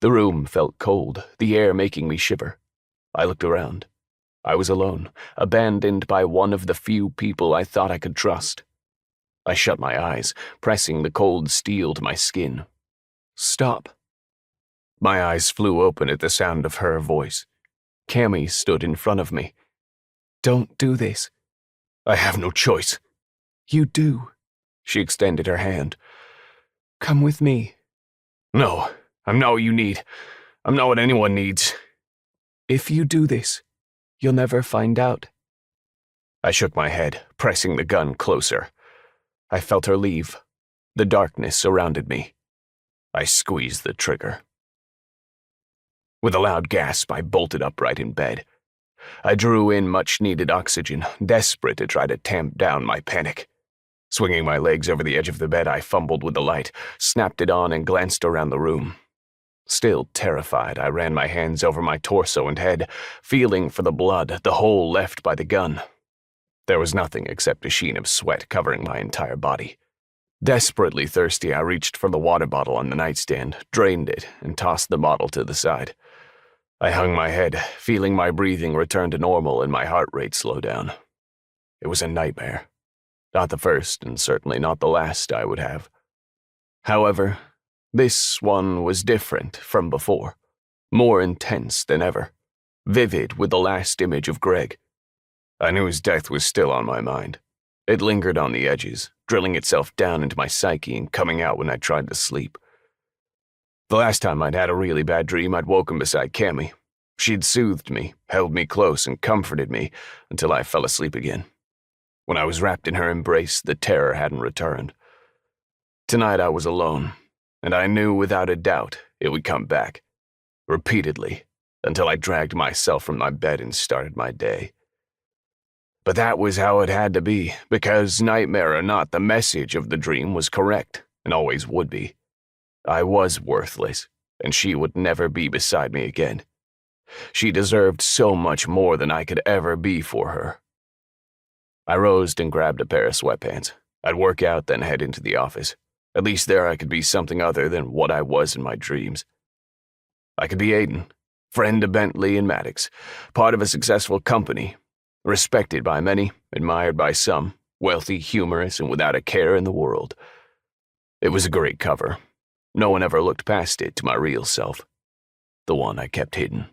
The room felt cold, the air making me shiver. I looked around. I was alone, abandoned by one of the few people I thought I could trust. I shut my eyes, pressing the cold steel to my skin. "Stop." My eyes flew open at the sound of her voice. Cammy stood in front of me. "Don't do this." "I have no choice." "You do." She extended her hand. "Come with me." "No, I'm not what you need. I'm not what anyone needs." "If you do this, you'll never find out." I shook my head, pressing the gun closer. I felt her leave. The darkness surrounded me. I squeezed the trigger. With a loud gasp, I bolted upright in bed. I drew in much-needed oxygen, desperate to try to tamp down my panic. Swinging my legs over the edge of the bed, I fumbled with the light, snapped it on, and glanced around the room. Still terrified, I ran my hands over my torso and head, feeling for the blood, the hole left by the gun. There was nothing except a sheen of sweat covering my entire body. Desperately thirsty, I reached for the water bottle on the nightstand, drained it, and tossed the bottle to the side. I hung my head, feeling my breathing return to normal and my heart rate slow down. It was a nightmare. Not the first, and certainly not the last I would have. However, this one was different from before, more intense than ever, vivid with the last image of Greg. I knew his death was still on my mind. It lingered on the edges, drilling itself down into my psyche and coming out when I tried to sleep. The last time I'd had a really bad dream, I'd woken beside Cammy. She'd soothed me, held me close, and comforted me until I fell asleep again. When I was wrapped in her embrace, the terror hadn't returned. Tonight I was alone, and I knew without a doubt it would come back, repeatedly, until I dragged myself from my bed and started my day. But that was how it had to be, because nightmare or not, the message of the dream was correct, and always would be. I was worthless, and she would never be beside me again. She deserved so much more than I could ever be for her. I rose and grabbed a pair of sweatpants. I'd work out, then head into the office. At least there I could be something other than what I was in my dreams. I could be Aiden, friend of Bentley and Maddox, part of a successful company, respected by many, admired by some, wealthy, humorous, and without a care in the world. It was a great cover. No one ever looked past it to my real self, the one I kept hidden.